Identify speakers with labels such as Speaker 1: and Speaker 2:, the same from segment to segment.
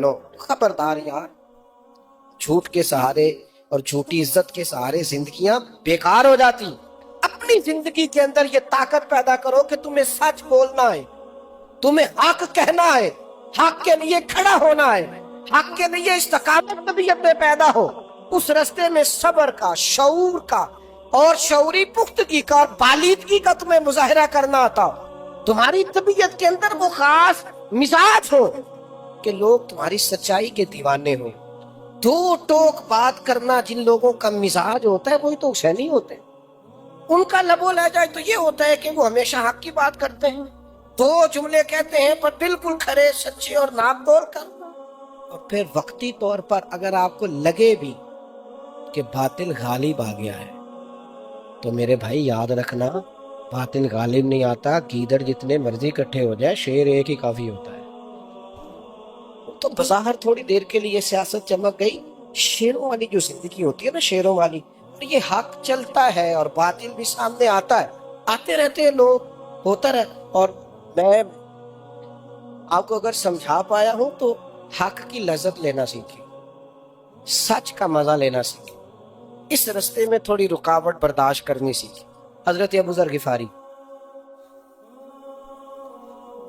Speaker 1: लो खबरदार यार, झूठ के सहारे और झूठी इज्जत के सहारे जिंदगियां बेकार हो जाती। अपनी जिंदगी के अंदर ये ताकत पैदा करो कि तुम्हें सच बोलना है, तुम्हें हक कहना है, हक के लिए खड़ा होना है, हक के लिए इस्तकामत तबीयत में पैदा हो। उस रास्ते में सब्र का, शऊर का और शऊरी पुख्तगी का और बालिदगी का तुम्हें मुजाहिरा करना आता हो। तुम्हारी तबीयत के अंदर वो खास मिजाज हो कि लोग तुम्हारी सच्चाई के दीवाने हो। दो टोक बात करना जिन लोगों का मिजाज होता है वही तो हुसैनी होते हैं। उनका लबो लहजा तो ये होता है कि वो हमेशा हक की बात करते हैं, दो जुमले कहते हैं पर बिल्कुल खरे, सच्चे और नापतोल करना। और फिर वक्ती तौर पर अगर आपको लगे भी कि बातिल गालिब आ गया है तो मेरे भाई याद रखना, बातिल गालिब नहीं आता। गीदड़ जितने मर्जी इकट्ठे हो जाए, शेर एक ही काफी होता है। तो बज़ाहिर थोड़ी देर के लिए सियासत चमक गई, शेरों वाली जो जिंदगी होती है ना, शेरों वाली, और ये हक चलता है और बातिल भी सामने आता है, आते रहते हैं लोग, होता रहे। और मैं आपको अगर समझा पाया हूं तो हक की लज्जत लेना सीखिए, सच का मजा लेना सीखिए, इस रास्ते में थोड़ी रुकावट बर्दाश्त करनी सीखिए। हजरत अबू ज़र गिफारी,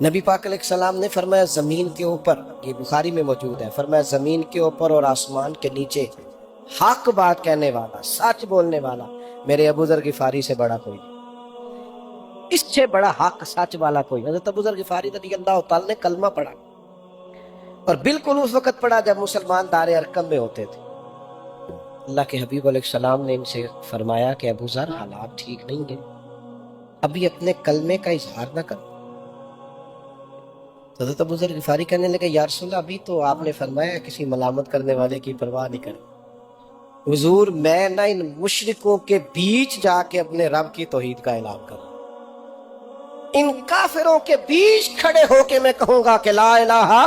Speaker 1: नबी पाक अलैहिस्सलाम ने फरमाया जमीन के ऊपर, ये बुखारी में मौजूद है, फरमाया जमीन के ऊपर और आसमान के नीचे हक बात कहने वाला, सच बोलने वाला मेरे अबू ज़र गिफारी से बड़ा कोई, इससे बड़ा हक सच वाला कोई। हज़रत अबू ज़र गिफारी रज़ियल्लाहु तआला ने कलमा पढ़ा और बिल्कुल उस वक्त पढ़ा जब मुसलमान दारे अरकम में होते थे। अल्लाह के हबीब अलैहिस्सलाम ने इनसे फरमाया कि अबू ज़र हालात ठीक नहीं है, अभी अपने कलमे का इजहार न करो। हज़रत अबू ज़र गिफारी कहने लगे, या रसूल अल्लाह, अभी तो आपने फरमाया किसी मलामत करने वाले की परवाह नहीं करें। हुजूर मैं ना इन मुशरिकों के बीच जाके अपने रब की तौहीद का ऐलान करूं, इन काफिरों के बीच खड़े होके मैं कहूंगा कि ला इलाहा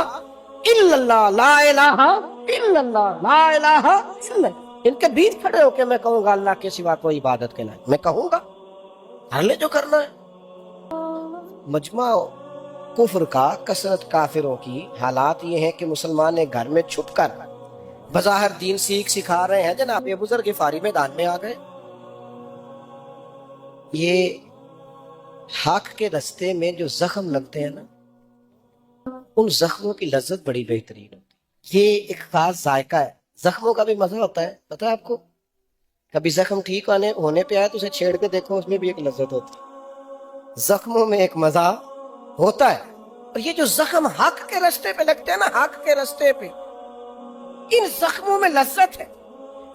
Speaker 1: इल्लल्लाह, ला इलाहा इल्लल्लाह, ला इलाहा इल्लल्लाह। इनके बीच खड़े होके मैं कहूंगा अल्लाह के सिवा कोई इबादत के लायक, मैं कहूंगा, कर ले जो करना है। मजमा कुफ्र का, कसरत काफिरों की, हालात ये हैं कि मुसलमान एक घर में छुपकर बज़ाहिर दीन सिखा रहे हैं, जनाब अबू ज़र गिफारी मैदान में आ गए। ये हक के रास्ते में जो जख्म लगते हैं ना, उन जख्मों की लज्जत बड़ी बेहतरीन होती है। ये एक खास जायका है, जख्मों का भी मजा होता है, पता है आपको। कभी जख्म ठीक होने पे आए तो उसे छेड़ के देखो, उसमें भी एक लज्जत होती है, जख्मों में एक मजा होता है। और ये जो जख्म हक के रास्ते पे लगते हैं ना, हक के रास्ते पे, इन जख्मों में लज्जत है,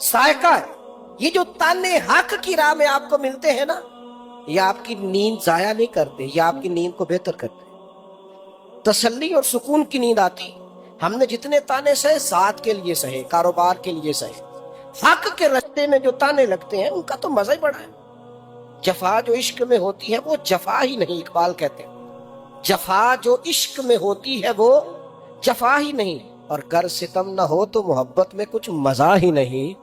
Speaker 1: सायका है। ये जो ताने हक की राह में आपको मिलते हैं ना, ये आपकी नींद जाया नहीं करते, ये आपकी नींद को बेहतर करते, तसल्ली और सुकून की नींद आती। हमने जितने ताने सहे, साथ के लिए सहे, कारोबार के लिए सहे, हक के रास्ते में जो ताने लगते हैं उनका तो मजा ही बड़ा है। जफा जो इश्क में होती है वो जफा ही नहीं, इकबाल कहते हैं, जफा जो इश्क में होती है वो जफा ही नहीं। और गर सितम ना हो तो मोहब्बत में कुछ मजा ही नहीं,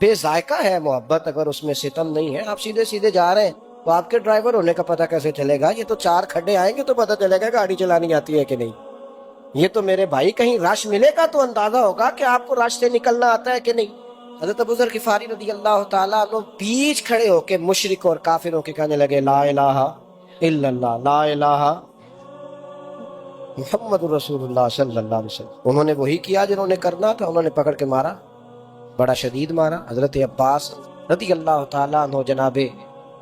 Speaker 1: बेजायका है मोहब्बत अगर उसमें सितम नहीं है। आप सीधे सीधे जा रहे हैं तो आपके ड्राइवर होने का पता कैसे चलेगा? ये तो चार खड्डे आएंगे तो पता चलेगा गाड़ी चलानी आती है कि नहीं। ये तो मेरे भाई कहीं रश मिलेगा तो अंदाजा होगा कि आपको रश से निकलना आता है कि नहीं। हज़रत अबू ज़र गिफारी रज़ियल्लाहु तआला अन्हु बीच खड़े होके मुशरिक और काफिरों के कहने लगे, ला इलाहा इल्लल्लाह, ला इलाहा मुहम्मदुर रसूलुल्लाह सल्लल्लाहु अलैहि वसल्लम। उन्होंने वही किया जिन्होंने करना था, उन्होंने पकड़ के मारा, बड़ा शदीद मारा। हज़रत अब्बास रज़ियल्लाहु तआला अन्हु जनाबे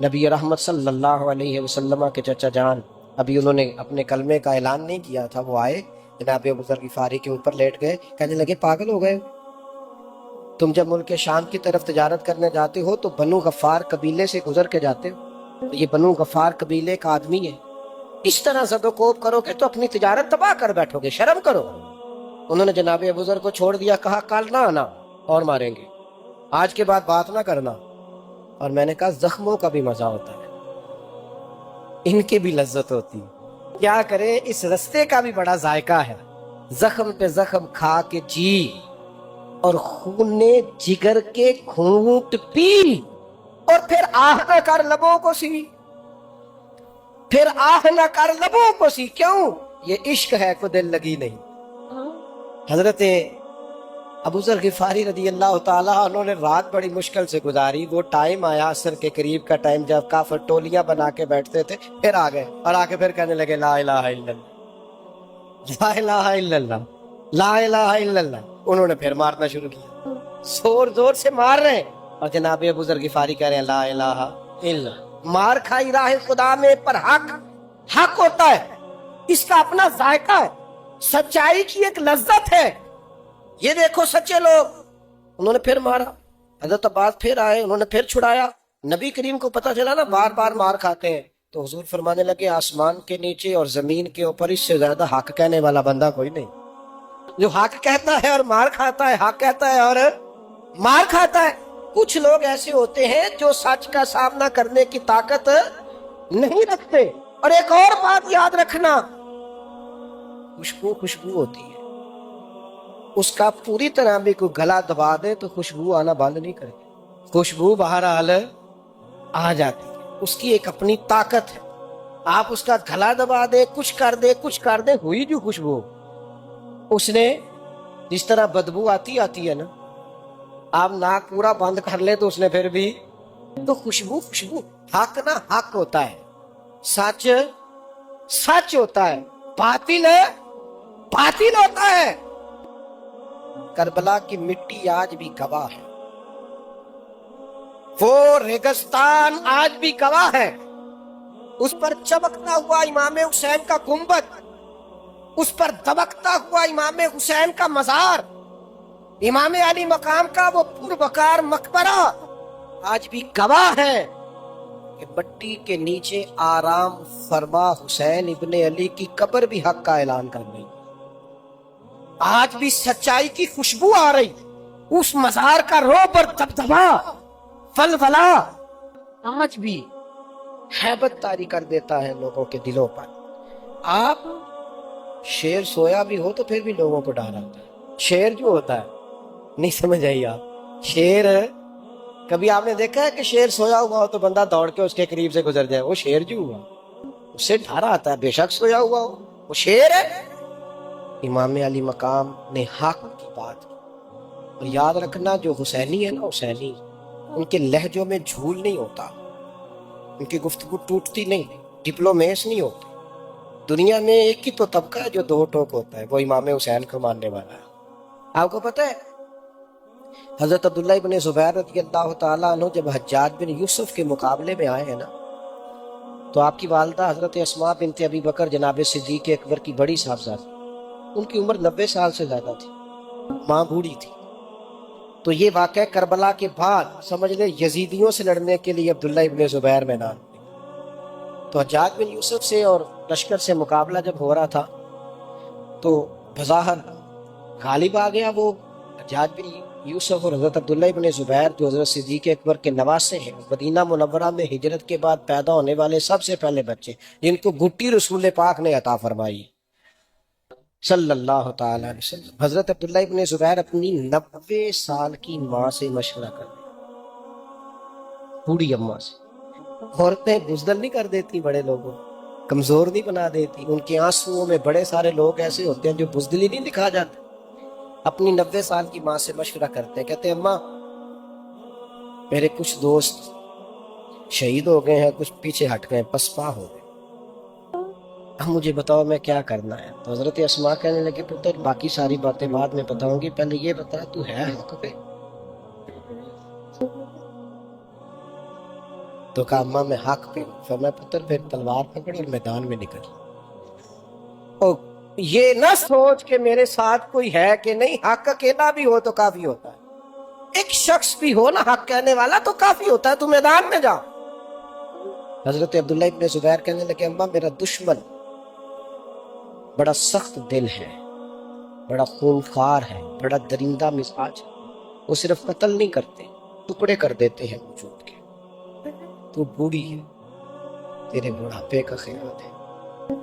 Speaker 1: नबी रहमत सल्लल्लाहु अलैहि वसल्लम के चचा जान, अभी उन्होंने अपने कलमे का ऐलान नहीं किया था, वो आए जनाब अबू ज़र गिफारी के ऊपर लेट गए, कहने लगे, पागल हो गए, तुम जब मुल्क शाम की तरफ तिजारत करने जाते हो तो बनु गफ्फार कबीले से गुजर के जाते हो, ये बनु गफ्फार कबीले का आदमी है, इस तरह ज़दोकोब करोगे तो अपनी तिजारत तबाह कर बैठोगे, शर्म करो। उन्होंने जनाब अबू ज़र को छोड़ दिया, कहा कल ना आना और मारेंगे, आज के बाद बात ना करना। और मैंने कहा जख्मों का भी मजा होता है, इनकी भी लज्जत होती है, क्या करें, इस रास्ते का भी बड़ा जायका है। जख्म पे जख्म खा के जी और खूने जिगर के घूंट पी और फिर आह न कर लबों को सी, फिर आह न कर लबों को सी। क्यों? ये इश्क है को दिल लगी नहीं। حضرت ابو ذر غفاری رضی اللہ تعالیٰ انہوں نے رات بڑی مشکل سے گزاری. وہ ٹائم آیا عصر کے قریب کا ٹائم جب کافر ٹولیاں بنا کے بیٹھتے تھے, پھر آ گئے اور آ کے پھر کہنے لگے لا الہ الا اللہ, لا الہ الا اللہ, لا الہ الا اللہ. انہوں نے پھر مارنا شروع کیا, زور زور سے مار رہے ہیں, اور جناب ابو ذر غفاری کہہ رہے ہیں لا الہ الا اللہ. مار کھائی راہ خدا میں, پر حق ہوتا ہے, اس کا اپنا ذائقہ ہے, سچائی کی ایک لذت ہے. یہ دیکھو سچے لوگ, انہوں نے پھر مارا. حضرت عباس پھر آئے, انہوں نے پھر چھڑایا. نبی کریم کو پتا چلا نا بار بار مار کھاتے ہیں, تو حضور فرمانے لگے آسمان کے نیچے اور زمین کے اوپر اس سے زیادہ حق کہنے والا بندہ کوئی نہیں. جو حق کہتا ہے اور مار کھاتا ہے, حق کہتا ہے اور مار کھاتا ہے. کچھ لوگ ایسے ہوتے ہیں جو سچ کا سامنا کرنے کی طاقت نہیں رکھتے. اور ایک اور بات یاد رکھنا, خوشبو ہوتی ہے, اس کا پوری طرح بھی کوئی گلا دبا دے تو خوشبو آنا بند نہیں کرے. خوشبو بہرحال آ جاتی ہے, اس کی ایک اپنی طاقت ہے. آپ اس کا گلا دبا دے, کچھ کر دے, ہوئی جو خوشبو. اس نے جس طرح بدبو آتی ہے نا, آپ ناک پورا بند کر لے تو اس نے پھر بھی, تو خوشبو حق نہ حق ہوتا ہے, سچ ہوتا ہے, باطل ہوتا ہے. کربلا کی مٹی آج بھی گواہ ہے, وہ ریگستان آج بھی گواہ ہے. اس پر چمکتا ہوا امام حسین کا گنبد, اس پر دبکتا ہوا امام حسین کا مزار, امام علی مقام کا وہ پروقار مقبرہ آج بھی گواہ ہے کہ مٹی کے نیچے آرام فرما حسین ابن علی کی قبر بھی حق کا اعلان کر گئی. آج بھی سچائی کی خوشبو آ رہی, اس مزار کا روب اور دبدبا ولولہ آج بھی ہیبت طاری کر دیتا ہے لوگوں کے دلوں پر. آپ شیر سویا بھی ہو تو پھر بھی لوگوں کو ڈر آتا ہے. شیر جو ہوتا ہے, نہیں سمجھ آئی آپ, شیر کبھی آپ نے دیکھا ہے کہ شیر سویا ہوا ہو تو بندہ دوڑ کے اس کے قریب سے گزر جائے؟ وہ شیر جو ہوا اس سے ڈر آتا ہے, بے شک سویا ہوا ہو, وہ شیر ہے. امام علی مقام نے حق کی بات کی. اور یاد رکھنا جو حسینی ہے نا, حسینی, ان کے لہجوں میں جھول نہیں ہوتا, ان کی گفتگو ٹوٹتی نہیں, ڈپلومیس نہیں ہوتی. دنیا میں ایک ہی تو طبقہ ہے جو دو ٹوک ہوتا ہے, وہ امام حسین کو ماننے والا ہے. آپ کو پتہ ہے حضرت عبداللہ ابن زبیر رضی اللہ تعالیٰ عنہ جب حجاج بن یوسف کے مقابلے میں آئے ہیں نا, تو آپ کی والدہ حضرت اسماء بنت ابی بکر جناب صدیق اکبر کی بڑی صاحبزادی, ان کی عمر 90 سال سے زیادہ تھی, ماں بوڑھی تھی. تو یہ واقعہ کربلا کے بعد سمجھ لیں یزیدیوں سے لڑنے کے لیے عبداللہ ابن زبیر میدان. تو حجاج بن یوسف سے اور لشکر سے مقابلہ جب ہو رہا تھا تو بظاہر غالب آ گیا وہ حجاج بن یوسف اور حضرت عبداللہ ابن زبیر جو حضرت صدیق اکبر کے نواسے ہیں, مدینہ منورہ میں ہجرت کے بعد پیدا ہونے والے سب سے پہلے بچے جن کو گٹی رسول پاک نے عطا فرمائی صلی اللہ تعالی علیہ وسلم. حضرت عبداللہ ابن زبیر اپنی 90 سال کی ماں سے مشورہ کر رہے, بوڑھی اماں سے. عورتیں بزدل نہیں کر دیتی بڑے لوگوں, کمزور نہیں بنا دیتی. ان کے آنسوؤں میں بڑے سارے لوگ ایسے ہوتے ہیں جو بزدلی نہیں دکھا جاتے. اپنی 90 سال کی ماں سے مشورہ کرتے ہیں, کہتے ہیں اماں میرے کچھ دوست شہید ہو گئے ہیں, کچھ پیچھے ہٹ گئے, پسپا ہو گئے, اب مجھے بتاؤ میں کیا کرنا ہے. تو حضرت اسماء کہنے لگے پتر باقی ساری باتیں بعد میں بتاؤں گی, پہلے یہ بتا تو ہے حق پہ. تو کہا اماں میں حق پہ ہوں. فرمایا پتر پھر تلوار پکڑ اور میدان میں نکل. اور یہ نہ سوچ کہ میرے ساتھ کوئی ہے کہ نہیں, حق اکیلا بھی ہو تو کافی ہوتا ہے, ایک شخص بھی ہو نا حق کہنے والا تو کافی ہوتا ہے, تو میدان میں جا. حضرت عبداللہ ابن زبیر کہنے لگے اماں میرا دشمن بڑا سخت دل ہے, بڑا خونخوار ہے, بڑا درندہ مزاج ہے. وہ صرف قتل نہیں کرتے, ٹکڑے کر دیتے ہیں وجود کے. تو بوڑھی ہے, تیرے بڑھاپے کا خیال ہے,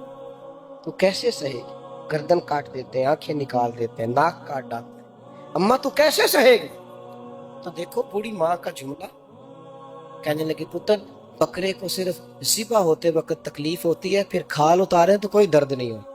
Speaker 1: تو کیسے سہے گی؟ گردن کاٹ دیتے ہیں, آنکھیں نکال دیتے ہیں, ناک کاٹ ڈالتے ہیں. اماں تو کیسے سہے گی؟ تو دیکھو بوڑھی ماں کا جملہ. کہنے لگے پتر بکرے کو صرف ذبح ہوتے وقت تکلیف ہوتی ہے, پھر کھال اتارے تو کوئی درد نہیں ہوتا.